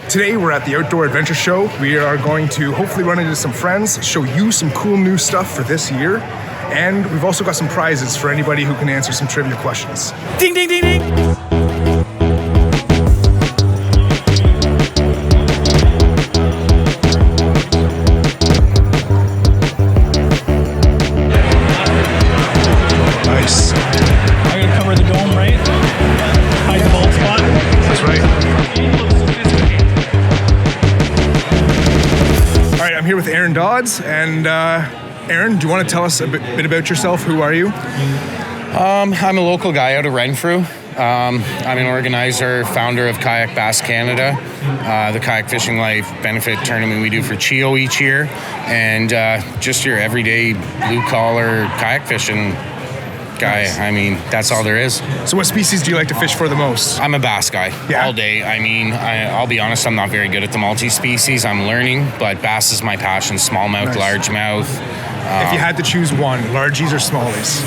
Today we're at the Outdoor Adventure Show. We are going to hopefully run into some friends, show you some cool new stuff for this year, and we've also got some prizes for anybody who can answer some trivia questions. Ding, ding, ding, ding! Nice. I'm gonna cover the dome, right? Hide the bald spot. That's right. All right, I'm here with Eron Dodds, and Eron, do you want to tell us a bit about yourself? Who are you? I'm a local guy out of Renfrew. I'm an organizer, founder of Kayak Bass Canada, the kayak fishing life benefit tournament we do for CHIO each year, and just your everyday blue-collar kayak fishing guy. Nice. I mean, that's all there is. So what species do you like to fish for the most? I'm a bass guy all day. I mean, I'll be honest, I'm not very good at the multi-species. I'm learning, but bass is my passion. Smallmouth, largemouth. If you had to choose one, largies or smallies?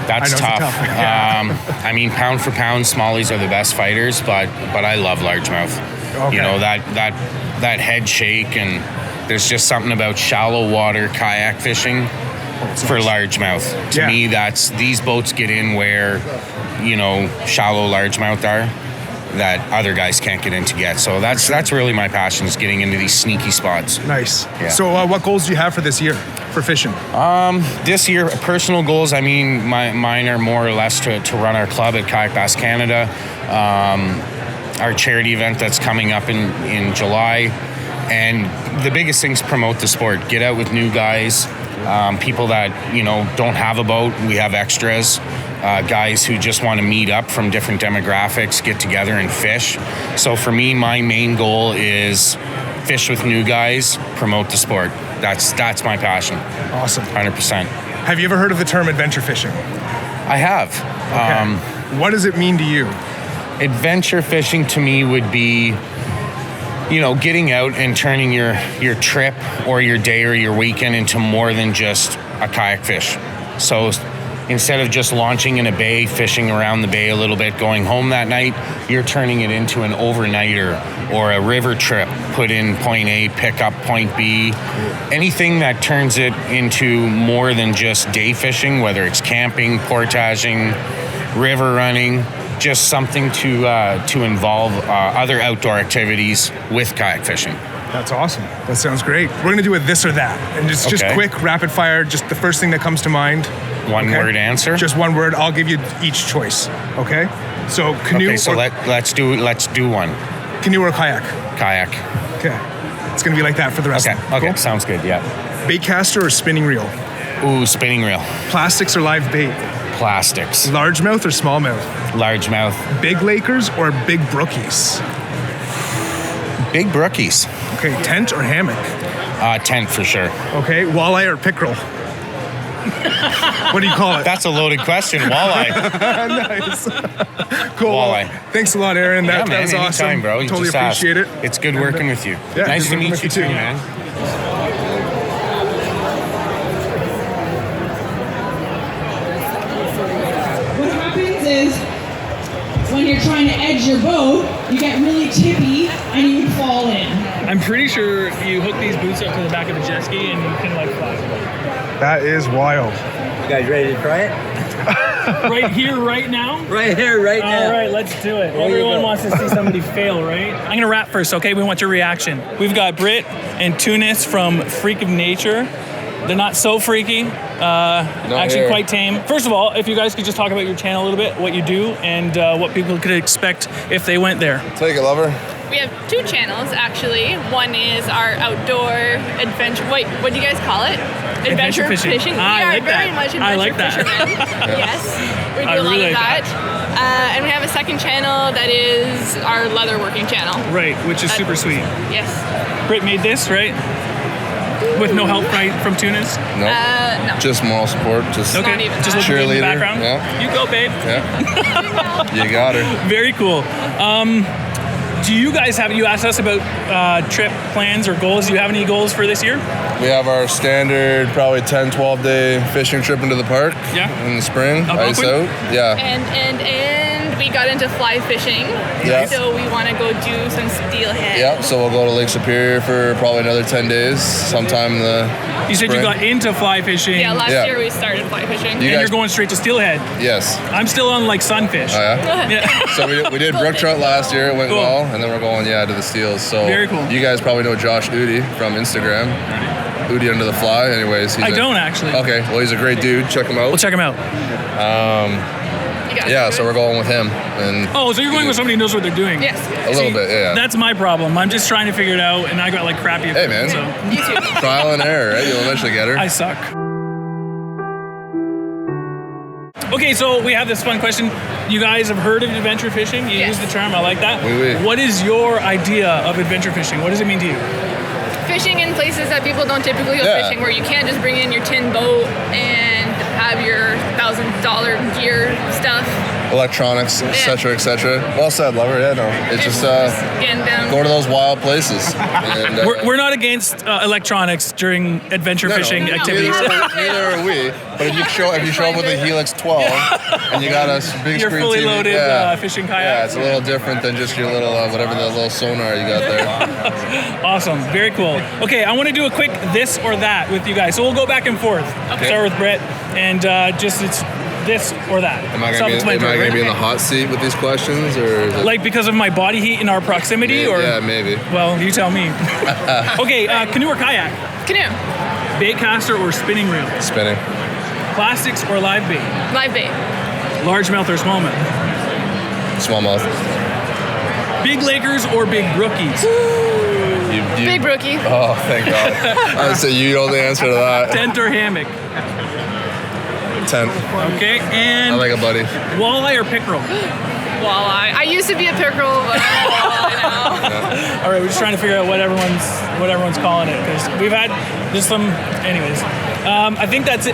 That's tough. Yeah. I mean, pound for pound, smallies are the best fighters, but I love largemouth. Okay. You know, that head shake, and there's just something about shallow water kayak fishing for largemouth. To me, these boats get in where, you know, shallow largemouth are that other guys can't get into yet. So that's really my passion, is getting into these sneaky spots. Nice. Yeah. So what goals do you have for this year for fishing? This year, personal goals, I mean, mine are more or less to run our club at Kayak Bass Canada, our charity event that's coming up in July. And the biggest thing's promote the sport. Get out with new guys, people that, you know, don't have a boat. We have extras. Guys who just want to meet up from different demographics, get together and fish. So for me, my main goal is fish with new guys, promote the sport. That's my passion. Awesome. 100%. Have you ever heard of the term adventure fishing? I have. Okay. What does it mean to you? Adventure fishing to me would be, you know, getting out and turning your trip or your day or your weekend into more than just a kayak fish. So instead of just launching in a bay, fishing around the bay a little bit, going home that night, you're turning it into an overnighter or a river trip. Put in point A, pick up point B. Anything that turns it into more than just day fishing, whether it's camping, portaging, river running, just something to involve other outdoor activities with kayak fishing. That's awesome. That sounds great. We're going to do a this or that. And just quick, rapid fire, just the first thing that comes to mind. One word answer? Just one word. I'll give you each choice. Okay? So canoe. Okay, so let's do one. Canoe or kayak? Kayak. Okay. It's going to be like that for the rest of it. Okay, Cool? sounds good, yeah. Bait caster or spinning reel? Ooh, spinning reel. Plastics or live bait? Plastics. Largemouth or smallmouth? Largemouth. Big Lakers or big brookies? Big brookies. Okay, tent or hammock? Tent for sure. Okay, walleye or pickerel? What do you call it? That's a loaded question. Walleye. Nice. Cool. Walleye. Thanks a lot, Eron. That was awesome. Anytime, bro. You totally just appreciate ask. it. It's good working with you. Yeah, nice to good meet working you with you too, too. man. What happens is when you're trying to edge your boat, you get really tippy and you fall in. I'm pretty sure you hook these boots up to the back of a jet ski and you can like fly. That is wild. You guys ready to try it? Right here, right now? Right here, right now. All right, let's do it. There you Everyone go. wants to see somebody fail, right? I'm gonna rap first, okay? We want your reaction. We've got Britt and Teunis from Freak of Nature. They're not so freaky, actually quite tame. First of all, if you guys could just talk about your channel a little bit, what you do, and what people could expect if they went there. Take it, lover. We have two channels, actually. One is our outdoor adventure. Wait, what do you guys call it? Adventure fishing. We I are like very that. much I like adventure that. fishermen. Yes, we do I a lot really of like that. And we have a second channel that is our leatherworking channel. Right, which is super sweet. Yes. Britt made this, right? With no help from Teunis? No. No. Just moral support. Just Not even just that. looking in the Cheerleader, background. yeah. You go, babe. Yeah. You got her. Very cool. Do you guys have, you asked us about trip plans or goals. Do you have any goals for this year? We have our standard probably 10, 12 day fishing trip into the park. Yeah. In the spring. Ice Algonquin? out. Yeah. And we got into fly fishing. Yeah. So we want to go do some steelhead. Yeah, so we'll go to Lake Superior for probably another 10 days, sometime in the You said you spring. got into fly fishing. Yeah, last Yeah. year we started fly fishing. and You you're guys- going straight to steelhead. Yes. I'm still on like sunfish. Oh, yeah? Yeah. So we did brook trout last year. It went Cool. well, and then we're going to the steels. So Very cool. You guys probably know Josh Udi from Instagram. Udi Under the Fly. Anyways, I don't actually. Okay, well he's a great dude. Check him out. We'll check him out. You guys Yeah, do so it? we're going with him. And Oh, so you're going with somebody who knows what they're doing? Yes. a little bit, yeah. That's my problem. I'm just trying to figure it out, and I got like crappy Hey, equipment, man. You too. Trial and error, right? You'll eventually get her. so I suck. Okay, so we have this fun question. You guys have heard of adventure fishing? You Yes. use the term. I like that. Oui, oui. What is your idea of adventure fishing? What does it mean to you? Fishing in places that people don't typically go Yeah. fishing, where you can't just bring in your tin boat and have your $1,000 gear stuff. Electronics, etc., etc. Well said, lover. Yeah, no. It's just Getting them. go to those wild places. And, We're not against electronics during adventure no, no. fishing No, no. activities. Neither are we. But if you show up with a Helix 12 and you got a big Your screen fully TV, loaded yeah. fishing Yeah, kayak. it's a little different than just your little whatever the little sonar you got there. Awesome. Very cool. Okay, I want to do a quick this or that with you guys. So we'll go back and forth. Okay. Start with Britt, and just it's this or that. Am I gonna be in the hot seat with these questions, or is it, Like because of my body heat and our proximity, or yeah, maybe well, you tell me. Okay, canoe or kayak, Canoe. bait caster or spinning reel, spinning? plastics or live bait, Live bait. largemouth or smallmouth, Smallmouth. big Lakers or big brookies, You- Big brookie. Oh, thank God. I would say you know the answer to that. tent or hammock. 10. Okay, I and like a buddy. walleye or pickerel. Walleye. I used to be a pickerel, but I'm a walleye now. All right, we're just trying to figure out what everyone's calling it, because we've had just some. Anyways, I think that's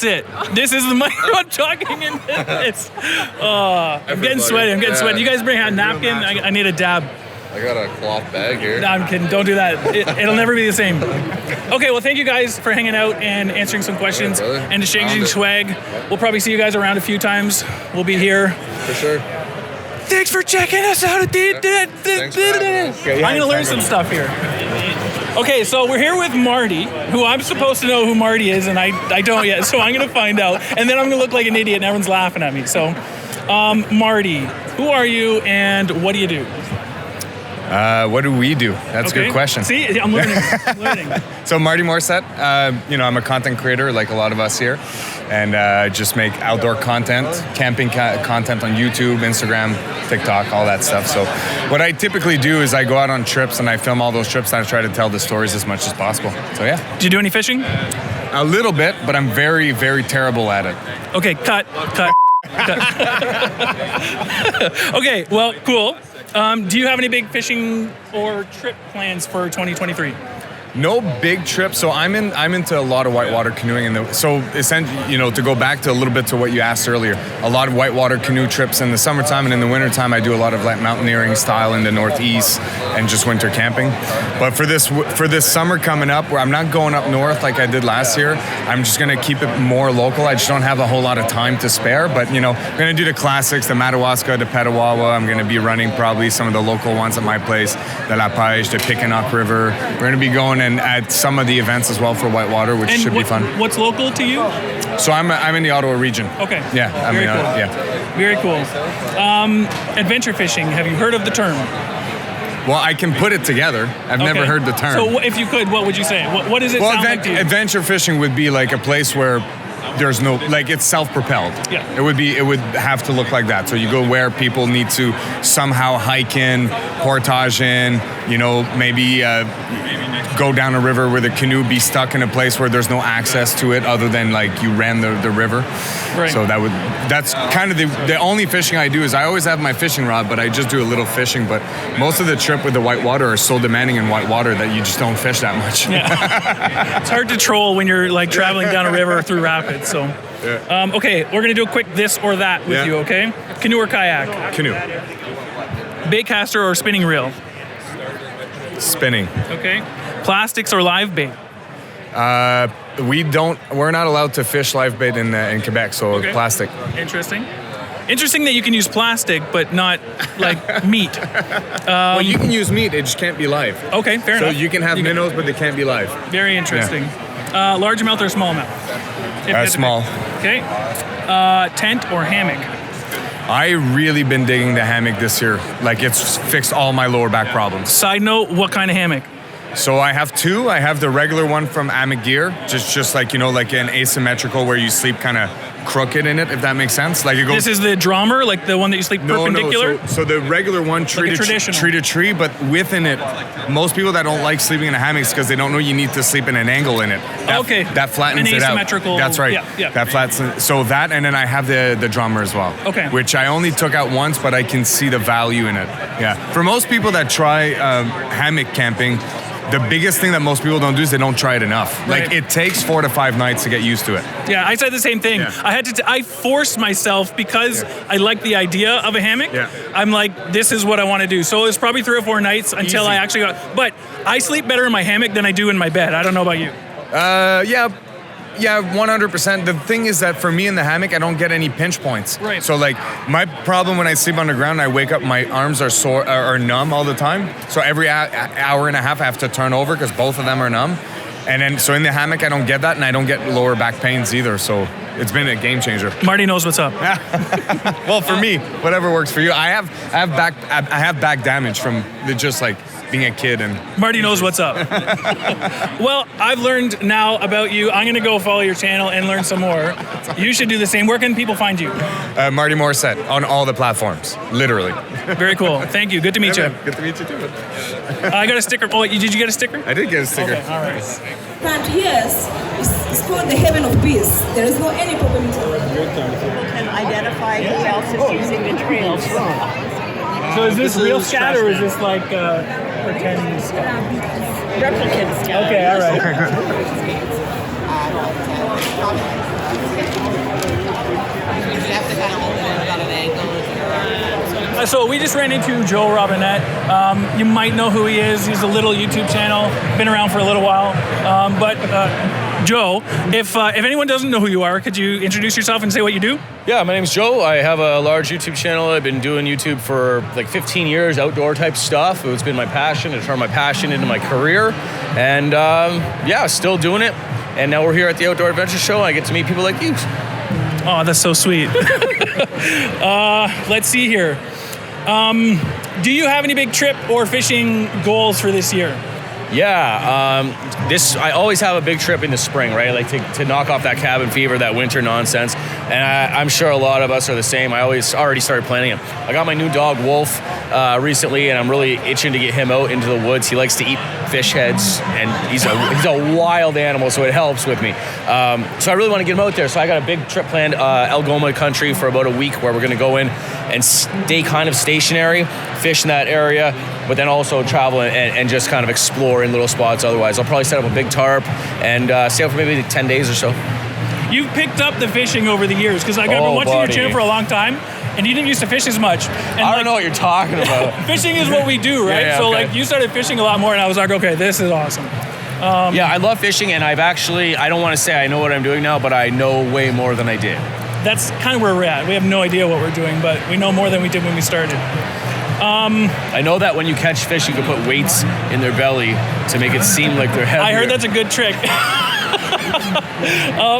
it. This is the microphone talking in this. I'm getting sweaty. Yeah. You guys bring a napkin. I need a dab. I got a cloth bag here. No, I'm kidding. Don't do that. It'll never be the same. Okay, well, thank you guys for hanging out and answering some questions brother. and exchanging Found it. swag. We'll probably see you guys around a few times. We'll be here. For sure. Thanks for checking us out. Thanks for having us. I'm gonna learn some stuff here. Okay, so we're here with Marty, who I'm supposed to know who Marty is, and I don't yet, so I'm gonna find out, and then I'm gonna look like an idiot and everyone's laughing at me. So, Marty, who are you and what do you do? What do we do? That's a good question. See, I'm learning. So Marty Morissette, I'm a content creator like a lot of us here, and just make outdoor content, camping content on YouTube, Instagram, TikTok, all that stuff. So what I typically do is I go out on trips and I film all those trips and I try to tell the stories as much as possible. So yeah. Do you do any fishing? A little bit, but I'm very, very terrible at it. Okay, cut. Okay, well, cool. Do you have any big fishing or trip plans for 2023? No big trips. So I'm into a lot of whitewater canoeing, so essentially, to go back to a little bit to what you asked earlier, a lot of whitewater canoe trips in the summertime, and in the wintertime I do a lot of like mountaineering style in the Northeast and just winter camping. But for this summer coming up, where I'm not going up north like I did last year, I'm just gonna keep it more local. I just don't have a whole lot of time to spare. But I'm gonna do the classics, the Madawaska, the Petawawa. I'm gonna be running probably some of the local ones at my place, the La Page, the Pickenac River. We're gonna be going and at some of the events as well for whitewater, which should be fun. What's local to you? So I'm in the Ottawa region. Okay. Yeah. Very cool. Yeah. Very cool. Adventure fishing. Have you heard of the term? Well, I can put it together. I've never heard the term. So if you could, what would you say? What does it sound like to you? Adventure fishing would be like a place where there's no, like, it's self-propelled. Yeah. It would have to look like that. So you go where people need to somehow hike in, portage in, maybe go down a river where the canoe be stuck in a place where there's no access to it other than like you ran the river. Right. So that's kind of the only fishing I do is I always have my fishing rod, but I just do a little fishing. But most of the trip with the whitewater are so demanding in whitewater that you just don't fish that much. Yeah. It's hard to troll when you're like traveling down a river through rapids. So, okay, we're gonna do a quick this or that with you. Okay, canoe or kayak? Canoe. Bait caster or spinning reel? Spinning. Okay. Plastics or live bait? We're not allowed to fish live bait in Quebec, so Okay. plastic. Interesting. Interesting that you can use plastic, but not like meat. Well, you can use meat, it just can't be live. Okay, fair enough. So you can have minnows, but they can't be live. Very interesting. Largemouth or smallmouth? Small. Okay. Tent or hammock? I really been digging the hammock this year. Like, it's fixed all my lower back problems. Side note, what kind of hammock? So I have two. I have the regular one from Hammock Gear, just like, you know, like an asymmetrical where you sleep kind of crooked in it, if that makes sense. Like it goes. This is the drummer, like the one that you sleep perpendicular? No. So the regular one, tree to tree, but within it, most people that don't like sleeping in a hammock is because they don't know you need to sleep in an angle in it. That flattens it out. An asymmetrical. That's right. Yeah. That flattens. So that, and then I have the drummer as well. Okay. Which I only took out once, but I can see the value in it. Yeah. For most people that try hammock camping, the biggest thing that most people don't do is they don't try it enough. Right. Like, it takes 4 to 5 nights to get used to it. Yeah, I said the same thing. Yeah. I forced myself because I like the idea of a hammock. Yeah. I'm like, this is what I want to do. So it's probably 3 or 4 nights until I actually got. But I sleep better in my hammock than I do in my bed. I don't know about you. Yeah, 100%. The thing is that for me in the hammock, I don't get any pinch points. Right. So like, my problem when I sleep on the ground, I wake up, my arms are sore or numb all the time. So every hour and a half, I have to turn over because both of them are numb. And then, so in the hammock, I don't get that, and I don't get lower back pains either. So it's been a game changer. Marty knows what's up. Well, for me, whatever works for you. I have back damage from just like being a kid, and Marty knows what's up. Well, I've learned now about you. I'm going to go follow your channel and learn some more. You should do the same. Where can people find you? Marty Morissette on all the platforms, literally. Very cool. Thank you. Good to meet you. Good to meet you too. I got a sticker. Oh, did you get a sticker? I did get a sticker. Okay, all right. And yes, it's called the heaven of peace. There is no any problem at all. People can identify who else is using the trails. So is this real scat or is this like pretend scat? Replicant scat. Okay, all right. Okay, good. So we just ran into Joe Robinette. You might know who he is. He's a little YouTube channel, been around for a little while. But Joe, if anyone doesn't know who you are, could you introduce yourself and say what you do? Yeah, my name's Joe. I have a large YouTube channel. I've been doing YouTube for like 15 years, outdoor type stuff. It's been my passion. I turned my passion into my career. And still doing it. And now we're here at the Outdoor Adventure Show. I get to meet people like you. Oh, that's so sweet. Let's see here. Do you have any big trip or fishing goals for this year? Yeah, I always have a big trip in the spring, right? Like to knock off that cabin fever, that winter nonsense. And I'm sure a lot of us are the same. I already started planning it. I got my new dog, Wolf, recently, and I'm really itching to get him out into the woods. He likes to eat fish heads, and he's a wild animal, so it helps with me. So I really want to get him out there. So I got a big trip planned, Algoma country for about a week, where we're going to go in and stay kind of stationary, fish in that area, but then also travel and just kind of explore in little spots otherwise. I'll probably set up a big tarp and stay out for maybe 10 days or so. You've picked up the fishing over the years, because I've been watching your channel for a long time, and you didn't used to fish as much. And I don't know what you're talking about. Fishing is what we do, right? Yeah, so okay. like you started fishing a lot more, and I was like, okay, this is awesome. Yeah, I love fishing, and I don't want to say I know what I'm doing now, but I know way more than I did. That's kind of where we're at. We have no idea what we're doing, but we know more than we did when we started. I know that when you catch fish, you can put weights in their belly to make it seem like they're heavier. I heard that's a good trick.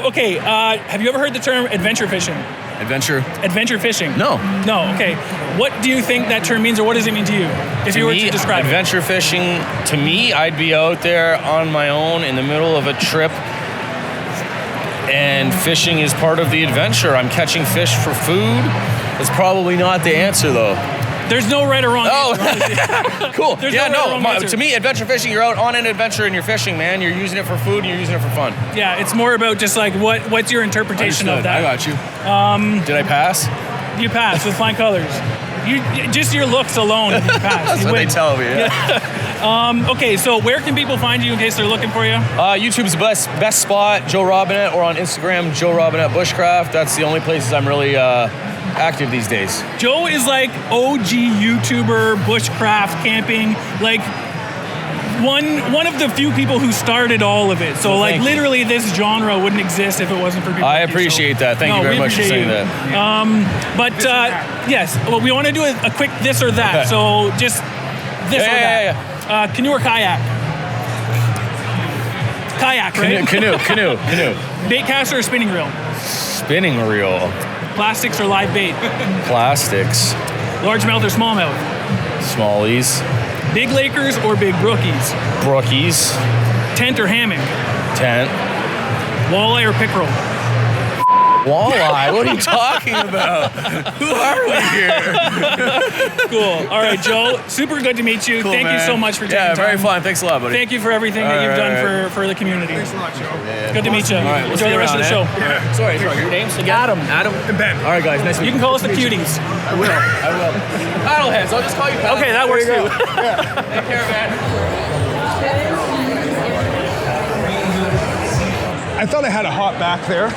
Okay, have you ever heard the term adventure fishing? Adventure fishing? No. No, okay. What do you think that term means, or what does it mean to you, if you were to describe it? Adventure fishing, to me, I'd be out there on my own in the middle of a trip, and fishing is part of the adventure. I'm catching fish for food. That's probably not the answer, though. There's no right or wrong answer. Cool. There's no right or wrong answer. To me, adventure fishing, you're out on an adventure and you're fishing, man. You're using it for food and you're using it for fun. Yeah, it's more about just like what's your interpretation of that. I got you. Did I pass? You passed with flying colors. You just your looks alone, you passed. That's what they tell me. Yeah. Okay, so where can people find you in case they're looking for you? YouTube's the best spot, Joe Robinette, or on Instagram, Joe Robinette Bushcraft. That's the only places I'm really active these days. Joe is like OG YouTuber, bushcraft, camping. Like, one of the few people who started all of it. So Well, like thank you. literally this genre wouldn't exist if it wasn't for people. I like you. appreciate that. Thank you very we much for appreciate saying you. that. But yes, well, we want to do a quick this or that. Okay. So just this or that. Yeah. Canoe or kayak? Kayak, right? Canoe. Bait caster or spinning reel? Spinning reel. Plastics or live bait? Plastics. Largemouth or smallmouth? Smallies. Big Lakers or big brookies? Brookies. Tent or hammock? Tent. Walleye or pickerel? Walleye? What are you talking about? Who are we here? Cool. All right, Joe. Super good to meet you. Cool, Thank you man. so much for taking Yeah, time. very fun. Thanks a lot, buddy. Thank you for everything that you've done for the community. Thanks a lot, Joe. It's good to meet you. All right, we'll Enjoy see the you rest of the show. around, eh? Sorry, your names again? Adam. And Ben. All right, guys. Nice to meet You can call us the cuties. I will. Paddleheads. I'll just call you Paddleheads. Okay, that works too. Take care, man. I thought I had a hot back there.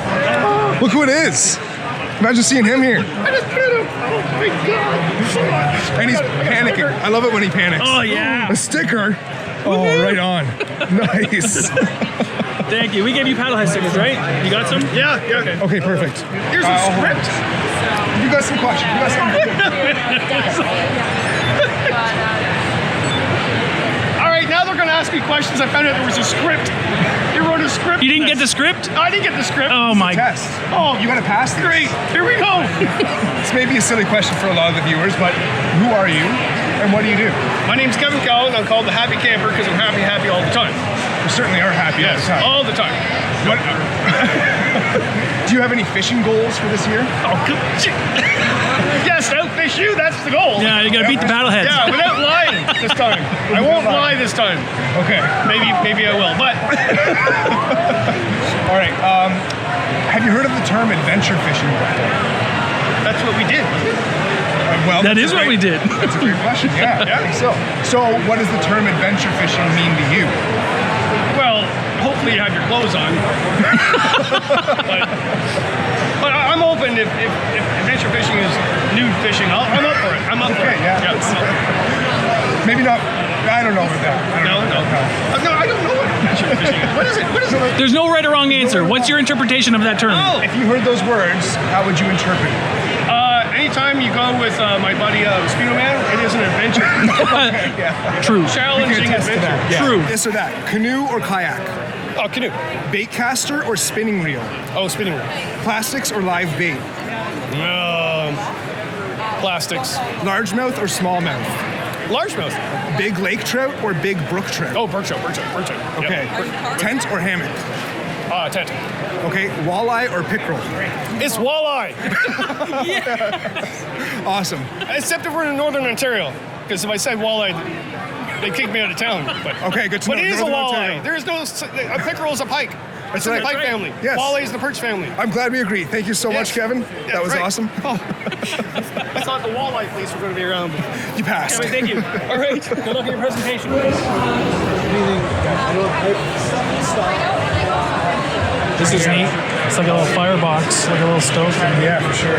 Look who it is. Imagine seeing him here. I just put him. Oh my God. And he's panicking. I love it when he panics. Oh, yeah. A sticker. Oh, right on. Nice. Thank you. We gave you paddlehead stickers, right? You got some? Yeah. Okay, perfect. Here's a script. You got some questions. You got some. All right, now they're going to ask me questions. I found out there was a script. You wrote a script. You didn't get the script? I didn't get the script. Oh, my. Test. Oh, You gotta pass this. great. Here we go. This may be a silly question for a lot of the viewers, but who are you and what do you do? My name's Kevin Callan. I'm called the Happy Camper because I'm happy all the time. We certainly are happy all the time. All the time. What? Do you have any fishing goals for this year? Oh, good shit. Yes, outfish you. That's the goal. Yeah, you gotta beat the paddleheads. Yeah, without lying this time. I won't lie this time. Okay. Maybe I will, but All right. Have you heard of the term adventure fishing before? that's what we did. Well, That that's is a what we great- did. That's a great question. Yeah, I think so. So, what does the term adventure fishing mean to you? Well, hopefully you have your clothes on. but I'm open if adventure fishing is nude fishing. I'm up for it. I'm up for it. Yeah. Maybe not. I don't know about that. No. I don't know what adventure fishing is. What is it? There's no right or wrong answer. What's your interpretation of that term? Oh, If you heard those words, how would you interpret it? anytime you go with my buddy Speedo Man, it is an adventure. True. Challenging adventure. Yeah. True. This or that. Canoe or kayak? Oh, canoe. Bait caster or spinning reel? Oh, spinning reel. Plastics or live bait? Plastics. Largemouth or smallmouth? Largemouth. Big lake trout or big brook trout? Oh, brook trout. Okay. Tent or hammock? Tent. Okay. Walleye or pickerel? It's walleye. Awesome. Except if we're in Northern Ontario. Because if I said walleye, they kick me out of town. But, Okay, good to know. But it is a Northern walleye. Ontario. There is no... A pickerel is a pike. It's in right. the pike That's right. family. Yes. Walleye is the perch family. I'm glad we agreed. Thank you so much, Yes. Kevin. Yeah, That was right. awesome. Oh. I thought the walleye police were going to be around. You passed. Thank you. All right. Good luck in your presentation. This is neat. It's like a little firebox, like a little stove thing. Yeah, for sure.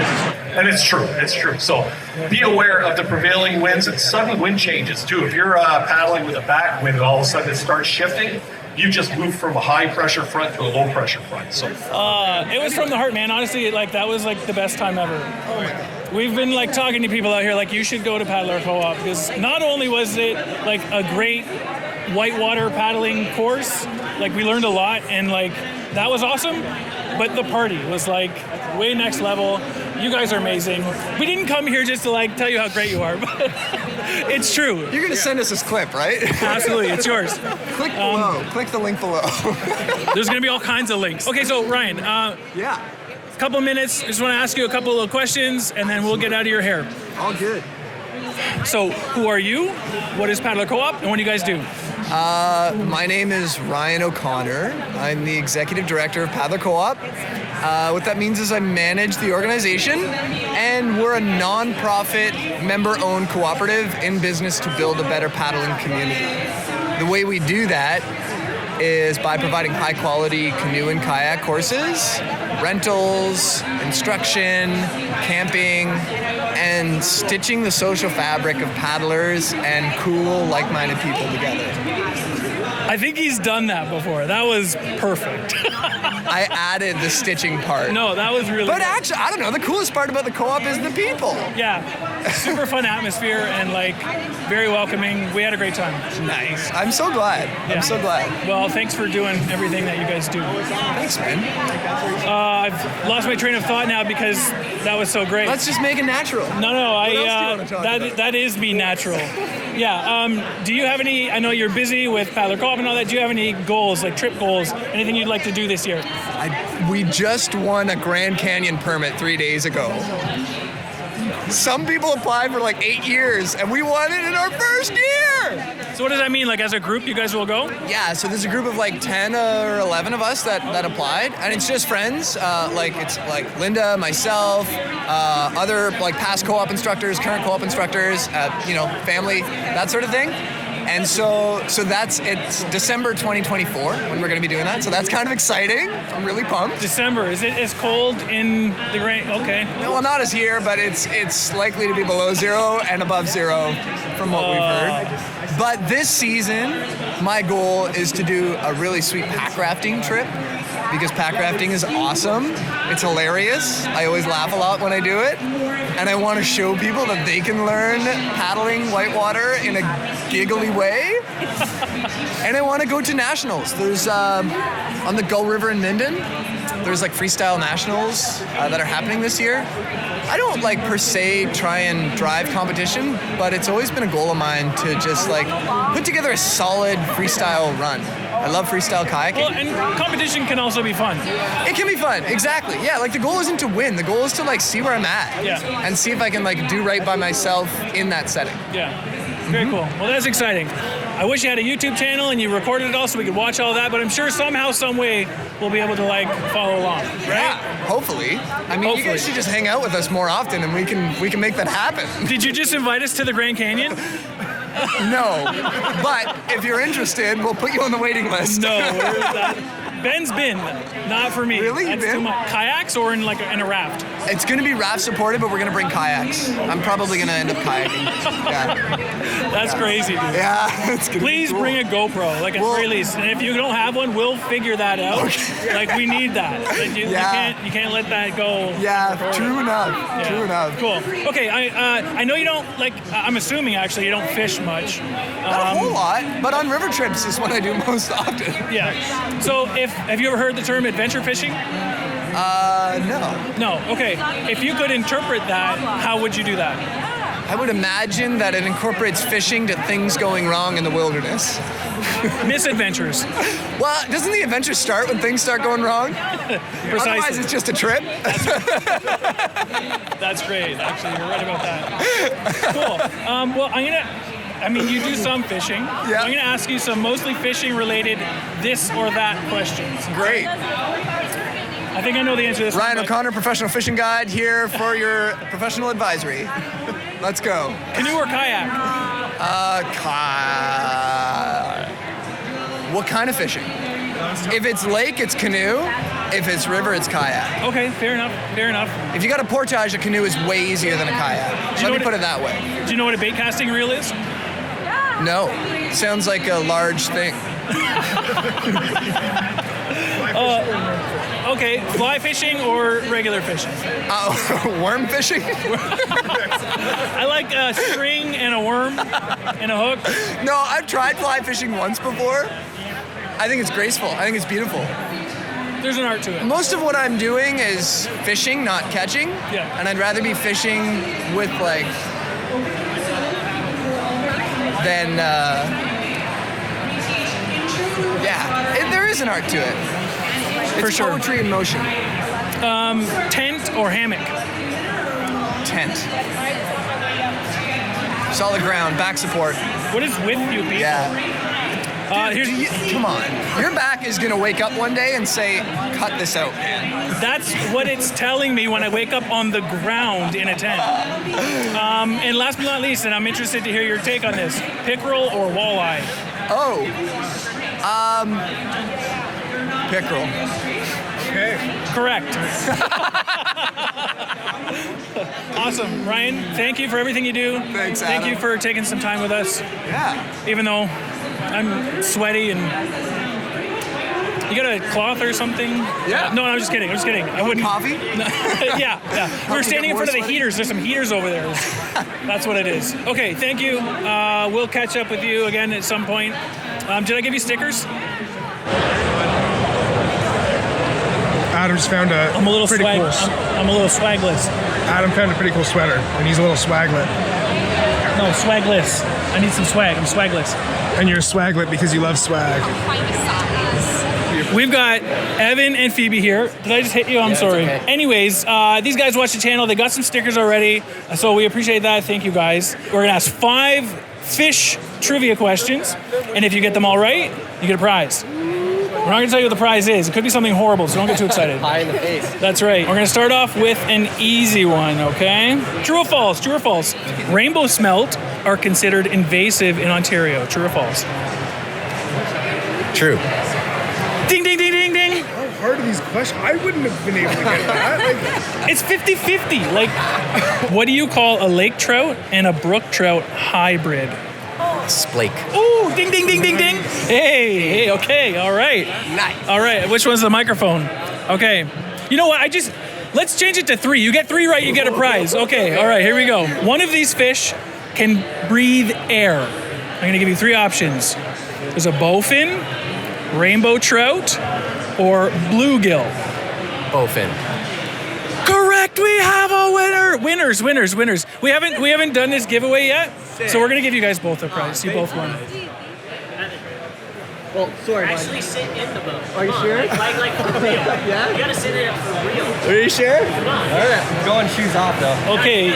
And it's true. It's true. So be aware of the prevailing winds and sudden wind changes too. If you're paddling with a back wind and all of a sudden it starts shifting, you just move from a high pressure front to a low pressure front. So It was from the heart, man. Honestly, like that was like the best time ever. Oh my God. We've been like talking to people out here, like you should go to Paddler Co-op because not only was it like a great whitewater paddling course, like we learned a lot and like that was awesome, but the party was like way next level. You guys are amazing. We didn't come here just to like tell you how great you are, but it's true. You're gonna send us this clip, right? Absolutely, it's yours. Click below. Click the link below. There's gonna be all kinds of links. Okay, so Ryan, yeah. A couple minutes. I just want to ask you a couple of questions, and then we'll get out of your hair. All good. So, who are you? What is Paddler Co-op, and what do you guys do? My name is Ryan O'Connor. I'm the executive director of Paddler Co-op. What that means is I manage the organization, and we're a non-profit, member-owned cooperative in business to build a better paddling community. The way we do that is by providing high-quality canoe and kayak courses, rentals, instruction, camping, and stitching the social fabric of paddlers and cool, like-minded people together. I think he's done that before. That was perfect. I added the stitching part. No, that was really But good. actually, I don't know, the coolest part about the co-op is the people. Yeah, super fun atmosphere and like very welcoming. We had a great time. Nice. I'm so glad. Yeah. I'm so glad. Well, thanks for doing everything that you guys do. Thanks, man. I've lost my train of thought now because that was so great. Let's just make it natural. No, What else do you wanna talk about? that is me natural. Yeah. Do you have any? I know you're busy with Paddler Co-op and all that. Do you have any goals, like trip goals? Anything you'd like to do this year? We just won a Grand Canyon permit 3 days ago. Some people applied for like 8 years, and we won it in our first year. So what does that mean? Like as a group, you guys will go? Yeah, so there's a group of like 10 or 11 of us that applied, and it's just friends. It's like Linda, myself, other like past co-op instructors, current co-op instructors, family, that sort of thing. And so it's December 2024 when we're going to be doing that. So that's kind of exciting. I'm really pumped. December, is it as cold in the rain? Okay. Well, not as here, but it's likely to be below zero and above zero from what we've heard. But this season, my goal is to do a really sweet pack rafting trip because pack rafting is awesome. It's hilarious. I always laugh a lot when I do it. And I want to show people that they can learn paddling whitewater in a giggly way. And I want to go to nationals. There's on the Gull River in Minden, there's like freestyle nationals that are happening this year. I don't like per se try and drive competition, but it's always been a goal of mine to just like put together a solid freestyle run. I love freestyle kayaking. Well, and competition can also be fun. It can be fun, exactly. Yeah, like the goal isn't to win. The goal is to like see where I'm at. Yeah. And see if I can like do right by myself in that setting. Yeah. Very cool. Well, that's exciting. I wish you had a YouTube channel and you recorded it all so we could watch all that, but I'm sure somehow, some way, we'll be able to like follow along, right? Yeah, hopefully. I mean, you guys should just hang out with us more often and we can make that happen. Did you just invite us to the Grand Canyon? No, but if you're interested, we'll put you on the waiting list. No, Ben's been, not for me. Really? That's too much. Kayaks or in a raft? It's going to be raft supported, but we're going to bring kayaks. I'm probably going to end up kayaking. Yeah. That's crazy, dude. Yeah, it's gonna Please be cool. bring a GoPro, like at the very least. And if you don't have one, we'll figure that out. Okay. Like we need that. Like, you can't let that go. Yeah, true enough. Yeah. True enough. Cool. Okay, I know you don't I'm assuming actually you don't fish much. Not a whole lot, but on river trips is what I do most often. Yeah. So have you ever heard the term adventure fishing? No. No. Okay. If you could interpret that, how would you do that? I would imagine that it incorporates fishing to things going wrong in the wilderness. Misadventures. Well, doesn't the adventure start when things start going wrong? Precisely. Otherwise, it's just a trip. That's great. Actually, you're right about that. Cool. Well, you do some fishing. Yeah. I'm going to ask you some mostly fishing related this or that questions. Great. I think I know the answer to this. Ryan O'Connor, professional fishing guide, here for your professional advisory. Let's go. Canoe or kayak? What kind of fishing? If it's lake, it's canoe. If it's river, it's kayak. Okay, fair enough. Fair enough. If you got a portage, a canoe is way easier than a kayak. Let me put it that way. Do you know what a bait casting reel is? No. Sounds like a large thing. Okay, fly fishing or regular fishing? Worm fishing? I like a string and a worm and a hook. No, I've tried fly fishing once before. I think it's graceful. I think it's beautiful. There's an art to it. Most of what I'm doing is fishing, not catching. Yeah. And I'd rather be fishing with than there is an art to it. It's for sure. Poetry in motion. Tent or hammock? Tent. Solid ground, back support. What is with you people? Yeah. Come on. Your back is going to wake up one day and say, cut this out, man. That's what it's telling me when I wake up on the ground in a tent. And last but not least, and I'm interested to hear your take on this, pickerel or walleye? Oh. Pickerel. Okay. Correct. Awesome. Ryan, thank you for everything you do. Thanks, Thank Adam. you for taking some time with us. Yeah. Even though I'm sweaty and... You got a cloth or something? Yeah. No, I'm just kidding. I wouldn't. Coffee? Yeah. We were standing in front of the heaters. There's some heaters over there. That's what it is. Okay, thank you. We'll catch up with you again at some point. Did I give you stickers? Adam just found a I'm a little pretty swag. cool. I'm a little swagless. Adam found a pretty cool sweater, and he's a little swaglet. No, swagless. I need some swag. I'm swagless. And you're a swaglet because you love swag. We've got Evan and Phoebe here. Did I just hit you? I'm sorry. Okay. Anyways, these guys watch the channel. They got some stickers already, so we appreciate that. Thank you, guys. We're gonna ask 5 fish trivia questions, and if you get them all right, you get a prize. We're not gonna tell you what the prize is. It could be something horrible, so don't get too excited. Pie in the face. That's right. We're gonna start off with an easy one, okay? True or false? True or false? Rainbow smelt are considered invasive in Ontario. True or false? True. Ding, ding, ding, ding, ding. How hard are these questions? I wouldn't have been able to get that. It's 50-50. Like, what do you call a lake trout and a brook trout hybrid? Splake. Ooh, ding, ding, ding, ding, ding. Hey, okay, all right. Nice. All right, which one's the microphone? Okay. You know what, let's change it to 3. You get 3 right, you get a prize. Okay, all right, here we go. One of these fish can breathe air. I'm gonna give you 3 options. There's a bowfin, rainbow trout, or bluegill. Bowfin. Correct. We have a winner. Winners. We haven't done this giveaway yet, so we're gonna give you guys both a prize. You both won. Well, sorry, bud. Actually sit in the boat. Are you sure? Like for real. Yeah? You gotta sit in it for real. Are you sure? Come on. All right. I'm going shoes off, though. Okay.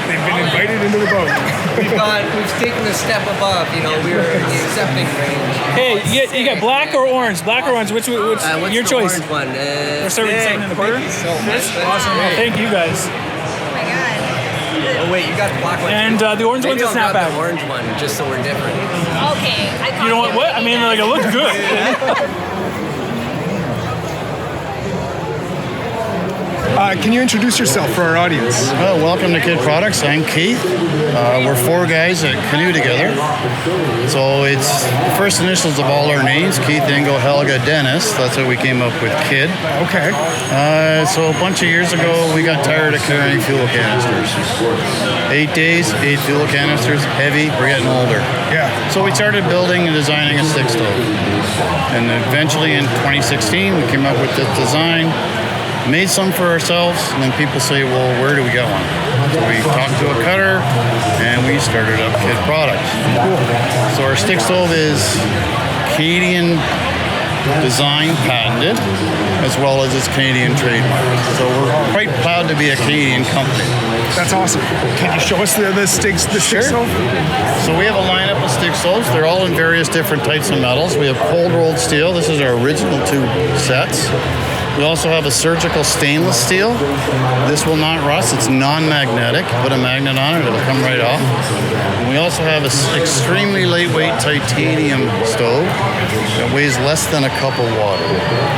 They've been invited into the boat. We've taken a step above, we're in the accepting range. Hey, you got black or orange? Black or orange? Which What's your the choice? orange one? We're serving something in the burger. So much. Awesome. Well, thank you guys. Oh wait, you got the black one. And the orange one's a Maybe I'll grab snapback. the orange one, just so we're different. Okay. You know what? I mean, like, it looks good. Can you introduce yourself for our audience? Well, welcome to Kid Products. I'm Keith. We're 4 guys that canoe together. So it's the first initials of all our names, Keith, Ingo, Helga, Dennis. That's what we came up with, Kid. Okay. So a bunch of years ago, we got tired of carrying fuel canisters. 8 days, 8 fuel canisters, heavy, we're getting older. Yeah. So we started building and designing a stick stove. And eventually in 2016, we came up with this design. Made some for ourselves, and then people say, well, where do we get one? So we talked to a cutter, and we started up Kid Products. So our stick stove is Canadian design patented, as well as its Canadian trademark. So we're quite proud to be a Canadian company. That's awesome. Can you show us the stick stove? So we have a lineup of stick stoves. They're all in various different types of metals. We have cold rolled steel. This is our original 2 sets. We also have a surgical stainless steel. This will not rust. It's non-magnetic. Put a magnet on it, it'll come right off. And we also have an extremely lightweight titanium stove that weighs less than a cup of water.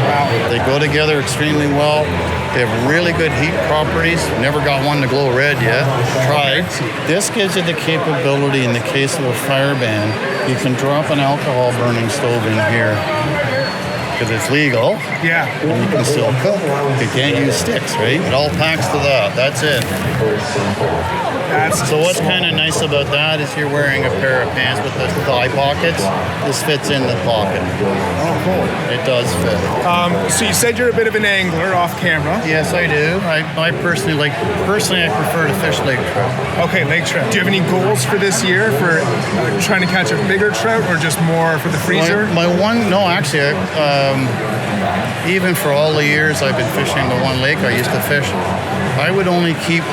Wow. They go together extremely well. They have really good heat properties. Never got one to glow red yet. Tried. This gives you the capability in the case of a fire ban. You can drop an alcohol burning stove in here. Because it's legal. Yeah. And you can still cook. You can't use sticks, right? It all packs to that. That's it. So what's kind of nice about that is you're wearing a pair of pants with the thigh pockets. This fits in the pocket. Oh, cool. It does fit. So you said you're a bit of an angler off camera. Yes, I do. I personally I prefer to fish lake trout. Okay, lake trout. Do you have any goals for this year for trying to catch a bigger trout, or just more for the freezer? Even for all the years I've been fishing the one lake I used to fish, I would only keep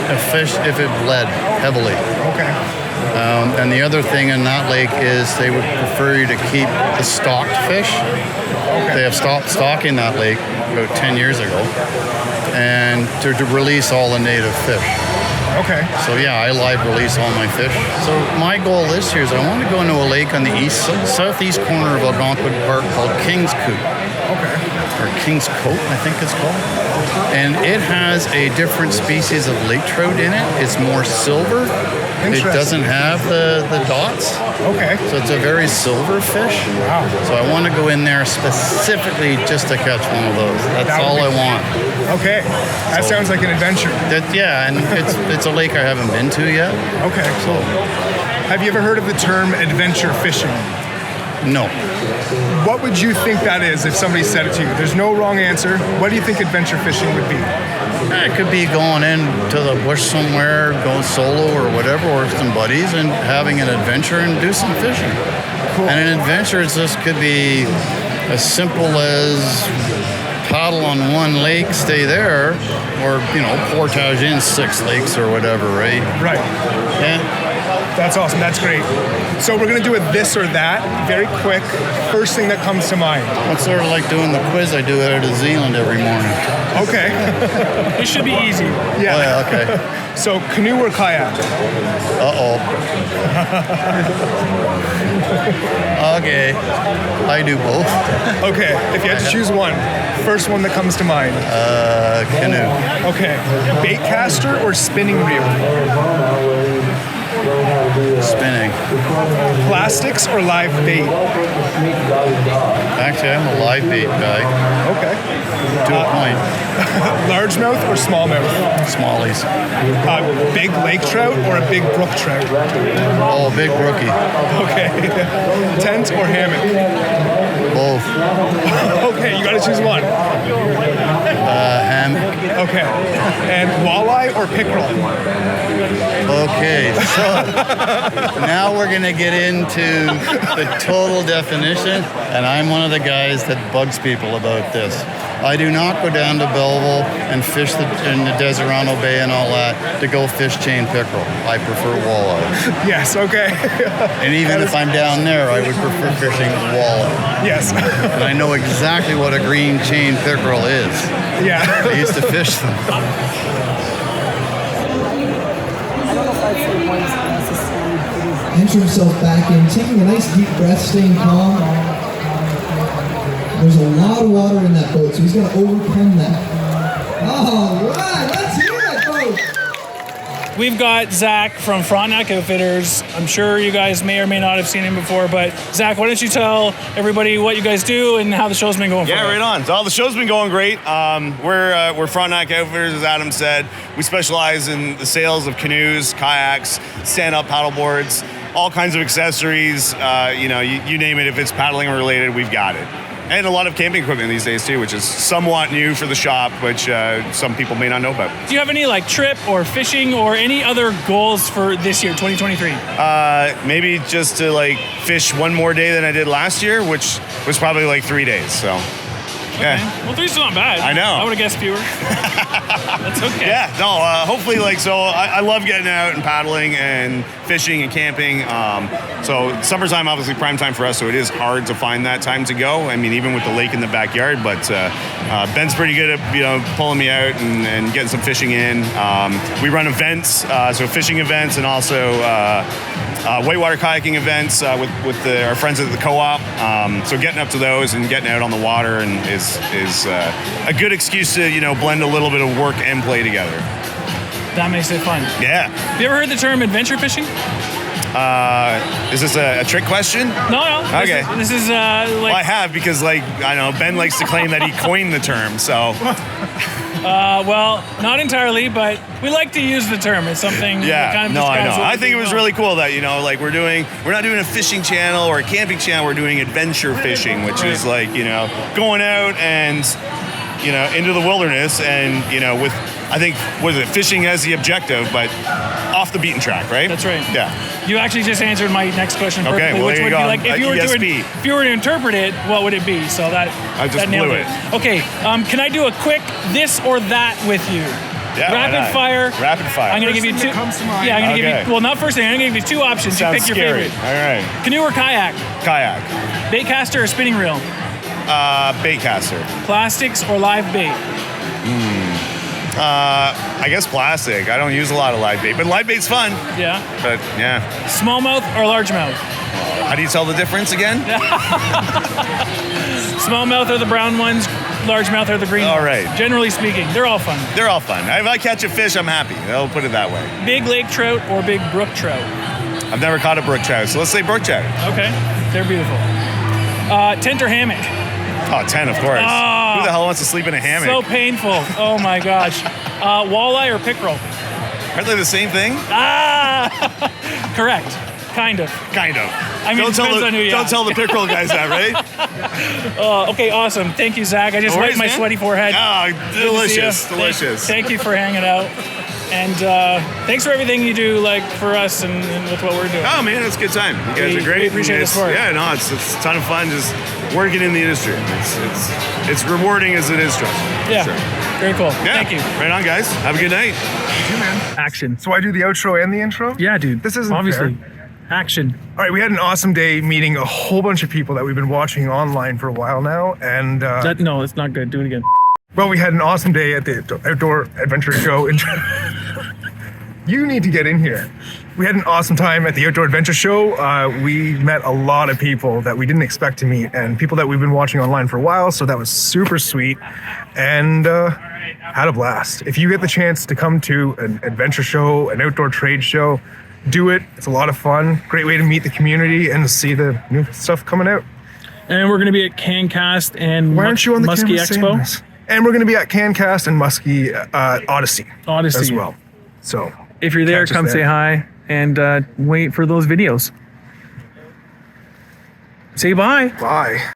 a fish if it bled heavily. Okay. And the other thing in that lake is they would prefer you to keep the stocked fish. Okay. They have stopped stocking that lake about 10 years ago, and to release all the native fish. Okay. So yeah, I live release all my fish. So my goal this year is I want to go into a lake on the southeast corner of Algonquin Park called King's Coop. Okay. Or King's Coat, I think it's called. And it has a different species of lake trout in it. It's more silver. It doesn't have the dots. Okay. So it's a very silver fish. Wow. So I want to go in there specifically just to catch one of those. That's all I want. Okay. That sounds like an adventure. Yeah, and it's a lake I haven't been to yet. Okay, cool. Have you ever heard of the term adventure fishing? No. What would you think that is if somebody said it to you? There's no wrong answer. What do you think adventure fishing would be? It could be going into the bush somewhere, going solo or whatever, or with some buddies and having an adventure and do some fishing. Cool. And an adventure just could be as simple as paddle on one lake, stay there, or, portage in 6 lakes or whatever, right? Right. Yeah. That's awesome. That's great. So we're going to do a this or that, very quick. First thing that comes to mind. It's sort of like doing the quiz I do out of Zealand every morning. Okay. It should be easy. Yeah. Oh, yeah, okay. So canoe or kayak? Uh-oh. Okay. I do both. Okay. If you had to choose one, first one that comes to mind. Canoe. Okay. Bait caster or spinning reel? Spinning. Plastics or live bait? Actually, I'm a live bait guy. Okay. To a point. Largemouth or smallmouth? Smallies. Big lake trout or a big brook trout? Oh, big brookie. Okay. Tent or hammock? Both. Okay, you got to choose one. Hammock. Okay. And walleye or pickerel? Okay, so now we're going to get into the total definition, and I'm one of the guys that bugs people about this. I do not go down to Belleville and fish in the Deserano Bay and all that to go fish chain pickerel. I prefer walleye. Yes, okay. And even if I'm down there, I would prefer fishing walleye. Yes. And I know exactly what a green chain pickerel is. Yeah. I used to fish them. Enter himself back in, taking a nice deep breath, staying calm. There's a lot of water in that boat, so he's going to overcome that. All right, let's hear it, folks. We've got Zack from Frontenac Outfitters. I'm sure you guys may or may not have seen him before, but Zack, why don't you tell everybody what you guys do and how the show's been going for you? Yeah, right on. So the show's been going great. We're Frontenac Outfitters, as Adam said. We specialize in the sales of canoes, kayaks, stand-up paddleboards, all kinds of accessories. You name it. If it's paddling related, we've got it. And a lot of camping equipment these days too, which is somewhat new for the shop, which some people may not know about. Do you have any trip or fishing or any other goals for this year, 2023? Maybe just to fish one more day than I did last year, which was probably 3 days. So. Okay. Yeah. Well, 3's still not bad. I know. I would have guessed fewer. That's okay. Yeah, no, hopefully, I love getting out and paddling and fishing and camping. So summertime, obviously prime time for us, so it is hard to find that time to go. I mean, even with the lake in the backyard, but Ben's pretty good at, pulling me out and getting some fishing in. We run events, so fishing events and also whitewater kayaking events with our friends at the co-op. So getting up to those and getting out on the water and is a good excuse to blend a little bit of work and play together. That makes it fun. Yeah. Have you ever heard the term adventure fishing? Is this a trick question? No. Okay. This is Well, I have because I know Ben likes to claim that he coined the term. So. Well, not entirely, but we like to use the term. It's something that kind of describes I know. what I we think do it was well. really cool that we're not doing a fishing channel or a camping channel. We're doing adventure fishing, which is going out and into the wilderness and with fishing as the objective, but off the beaten track, right? That's right. Yeah. You actually just answered my next question perfectly, Okay, well, which there would you be go. if you were to interpret it, what would it be? So that I just that nailed blew it. it. Okay, can I do a quick this or that with you? Yeah, why Rapid not? fire. Rapid fire. I'm going to give you two. Yeah, I'm going to give you. Well, not first thing. I'm going to give you two options. Sounds you pick your scary. favorite. All right. Canoe or kayak? Kayak. Bait caster or spinning reel? Bait caster. Plastics or live bait? I guess plastic. I don't use a lot of live bait, but live bait's fun. Yeah. But yeah. Smallmouth or largemouth? How do you tell the difference again? Smallmouth are the brown ones, largemouth are the green ones. All right. Generally speaking, they're all fun. They're all fun. If I catch a fish, I'm happy. I'll put it that way. Big lake trout or big brook trout? I've never caught a brook trout, so let's say brook trout. Okay, they're beautiful. Tent or hammock? Oh, tent, of course. Oh, who the hell wants to sleep in a hammock? So painful. Oh my gosh. Walleye or pickerel? Aren't they the same thing? Correct. Kind of. Kind of. I mean, don't tell the pickerel guys that, right? Okay, awesome. Thank you, Zach. I just wiped my sweaty forehead. Oh, delicious, delicious. Thank you for hanging out. And thanks for everything you do, like for us and with what we're doing. Oh man, it's a good time. You guys are great. We appreciate the support. Yeah, no, it's a ton of fun just working in the industry. It's rewarding as it is stressful. Yeah, sure. Very cool. Yeah. Thank you. Right on, guys. Have a good night. You too, man. Action. So I do the outro and the intro? Yeah, dude. This isn't obviously fair. Action. All right, we had an awesome day meeting a whole bunch of people that we've been watching online for a while now, and no, it's not good. Do it again. Well, we had an awesome day at the Outdoor Adventure Show. You need to get in here. We had an awesome time at the Outdoor Adventure Show. We met a lot of people that we didn't expect to meet, and people that we've been watching online for a while, so that was super sweet, and had a blast. If you get the chance to come to an adventure show, an outdoor trade show, do it. It's a lot of fun. Great way to meet the community and to see the new stuff coming out. And we're going to be at CanCast and Why aren't you on the Muskie camera saying Expo. this? And we're going to be at CanCast and Muskie Odyssey as well. So if you're there, come say hi and wait for those videos. Say bye. Bye.